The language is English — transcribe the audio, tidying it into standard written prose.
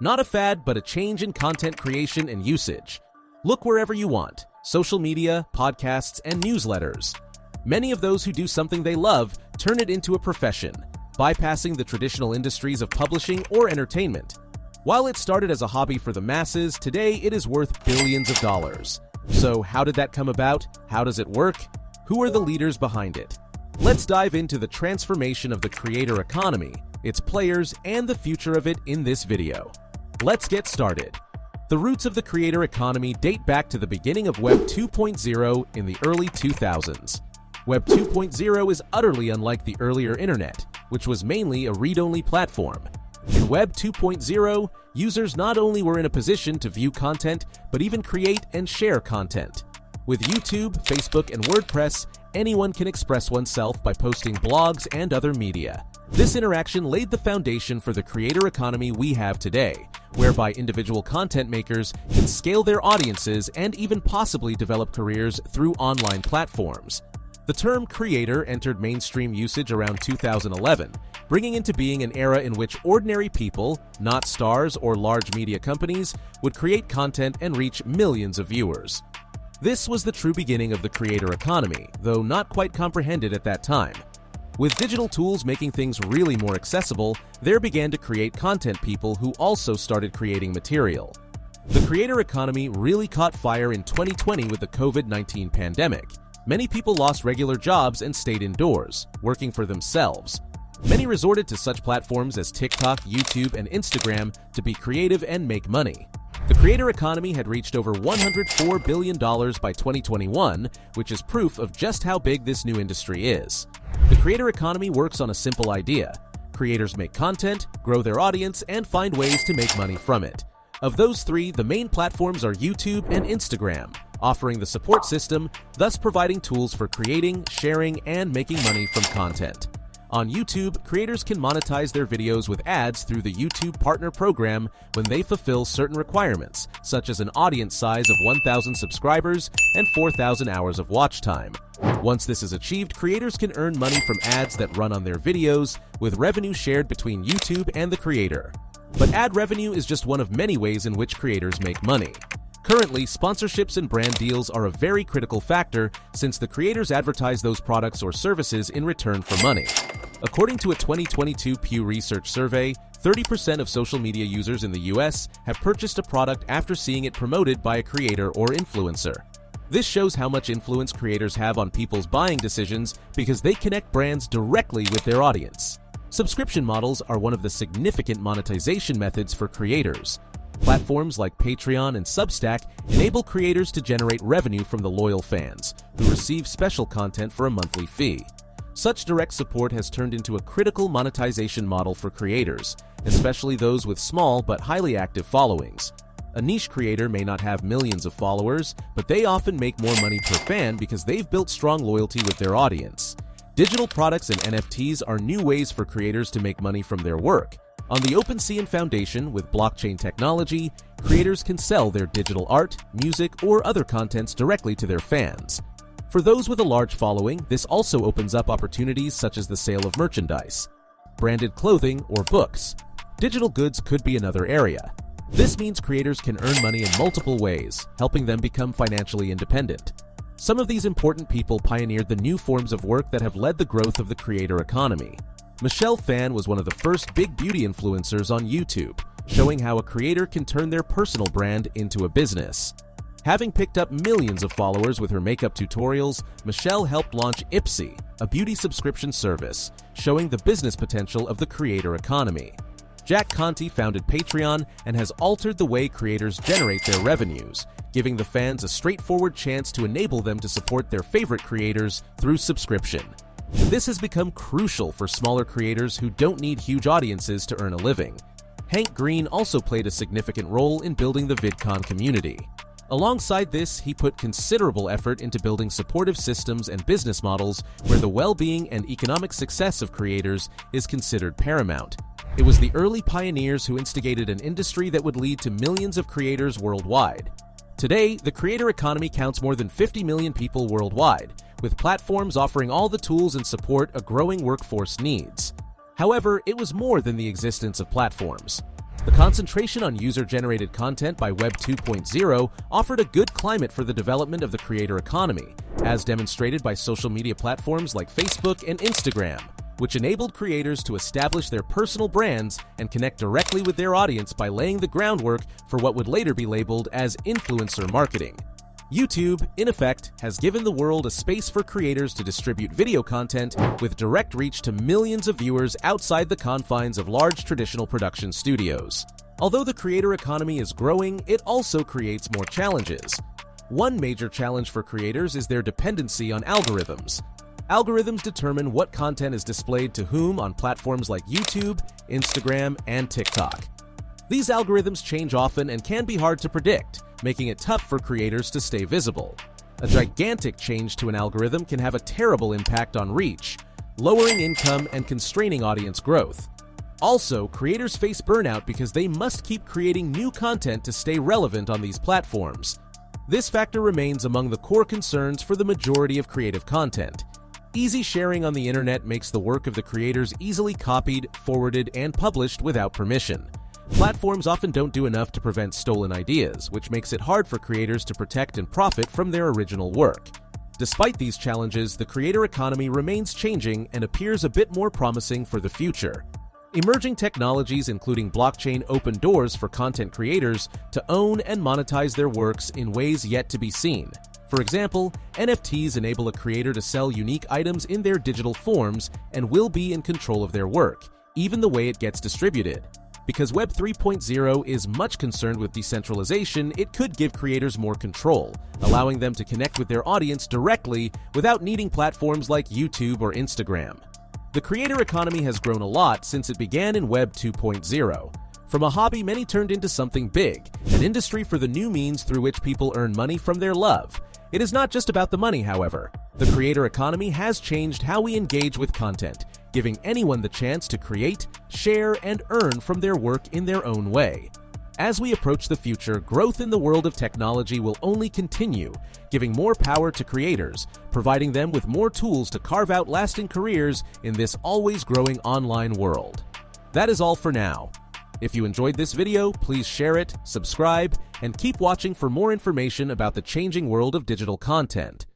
Not a fad, but a change in content creation and usage. Look wherever you want: social media, podcasts, and newsletters. Many of those who do something they love turn it into a profession, bypassing the traditional industries of publishing or entertainment. While it started as a hobby for the masses, today it is worth billions of dollars. So how did that come about? How does it work? Who are the leaders behind it? Let's dive into the transformation of the creator economy, its players, and the future of it in this video. Let's get started. The roots of the creator economy date back to the beginning of Web 2.0 in the early 2000s. Web 2.0 is utterly unlike the earlier internet, which was mainly a read-only platform. In Web 2.0, users not only were in a position to view content, but even create and share content. With YouTube, Facebook, and WordPress, anyone can express oneself by posting blogs and other media. This interaction laid the foundation for the creator economy we have today, whereby individual content makers can scale their audiences and even possibly develop careers through online platforms. The term creator entered mainstream usage around 2011, bringing into being an era in which ordinary people, not stars or large media companies, would create content and reach millions of viewers. This was the true beginning of the creator economy, though not quite comprehended at that time. With digital tools making things really more accessible, there began to create content people who also started creating material. The creator economy really caught fire in 2020 with the COVID-19 pandemic. Many people lost regular jobs and stayed indoors, working for themselves. Many resorted to such platforms as TikTok, YouTube, and Instagram to be creative and make money. The creator economy had reached over $104 billion by 2021, which is proof of just how big this new industry is. The creator economy works on a simple idea. Creators make content, grow their audience, and find ways to make money from it. Of those three, the main platforms are YouTube and Instagram, offering the support system, thus providing tools for creating, sharing, and making money from content. On YouTube, creators can monetize their videos with ads through the YouTube Partner Program when they fulfill certain requirements, such as an audience size of 1,000 subscribers and 4,000 hours of watch time. Once this is achieved, creators can earn money from ads that run on their videos, with revenue shared between YouTube and the creator. But ad revenue is just one of many ways in which creators make money. Currently, sponsorships and brand deals are a very critical factor since the creators advertise those products or services in return for money. According to a 2022 Pew Research survey, 30% of social media users in the US have purchased a product after seeing it promoted by a creator or influencer. This shows how much influence creators have on people's buying decisions because they connect brands directly with their audience. Subscription models are one of the significant monetization methods for creators. Platforms like Patreon and Substack enable creators to generate revenue from the loyal fans, who receive special content for a monthly fee. Such direct support has turned into a critical monetization model for creators, especially those with small but highly active followings. A niche creator may not have millions of followers, but they often make more money per fan because they've built strong loyalty with their audience. Digital products and NFTs are new ways for creators to make money from their work. On the OpenSea Foundation, with blockchain technology, creators can sell their digital art, music, or other contents directly to their fans. For those with a large following, this also opens up opportunities such as the sale of merchandise, branded clothing, or books. Digital goods could be another area. This means creators can earn money in multiple ways, helping them become financially independent. Some of these important people pioneered the new forms of work that have led the growth of the creator economy. Michelle Phan was one of the first big beauty influencers on YouTube, showing how a creator can turn their personal brand into a business. Having picked up millions of followers with her makeup tutorials, Michelle helped launch Ipsy, a beauty subscription service, showing the business potential of the creator economy. Jack Conte founded Patreon and has altered the way creators generate their revenues, giving the fans a straightforward chance to enable them to support their favorite creators through subscription. This has become crucial for smaller creators who don't need huge audiences to earn a living. Hank Green also played a significant role in building the VidCon community. Alongside this, he put considerable effort into building supportive systems and business models where the well-being and economic success of creators is considered paramount. It was the early pioneers who instigated an industry that would lead to millions of creators worldwide. Today, the creator economy counts more than 50 million people worldwide, with platforms offering all the tools and support a growing workforce needs. However, it was more than the existence of platforms. The concentration on user-generated content by Web 2.0 offered a good climate for the development of the creator economy, as demonstrated by social media platforms like Facebook and Instagram, which enabled creators to establish their personal brands and connect directly with their audience by laying the groundwork for what would later be labeled as influencer marketing. YouTube, in effect, has given the world a space for creators to distribute video content with direct reach to millions of viewers outside the confines of large traditional production studios. Although the creator economy is growing, it also creates more challenges. One major challenge for creators is their dependency on algorithms. Algorithms determine what content is displayed to whom on platforms like YouTube, Instagram, and TikTok. These algorithms change often and can be hard to predict, making it tough for creators to stay visible. A gigantic change to an algorithm can have a terrible impact on reach, lowering income and constraining audience growth. Also, creators face burnout because they must keep creating new content to stay relevant on these platforms. This factor remains among the core concerns for the majority of creative content. Easy sharing on the internet makes the work of the creators easily copied, forwarded, and published without permission. Platforms often don't do enough to prevent stolen ideas, which makes it hard for creators to protect and profit from their original work. Despite these challenges, the creator economy remains changing and appears a bit more promising for the future. Emerging technologies including blockchain open doors for content creators to own and monetize their works in ways yet to be seen. For example, NFTs enable a creator to sell unique items in their digital forms and will be in control of their work, even the way it gets distributed. Because Web 3.0 is much concerned with decentralization, it could give creators more control, allowing them to connect with their audience directly without needing platforms like YouTube or Instagram. The creator economy has grown a lot since it began in Web 2.0. From a hobby, many turned into something big, an industry for the new means through which people earn money from their love. It is not just about the money, however. The creator economy has changed how we engage with content, giving anyone the chance to create, share, and earn from their work in their own way. As we approach the future, growth in the world of technology will only continue, giving more power to creators, providing them with more tools to carve out lasting careers in this always growing online world. That is all for now. If you enjoyed this video, please share it, subscribe, and keep watching for more information about the changing world of digital content.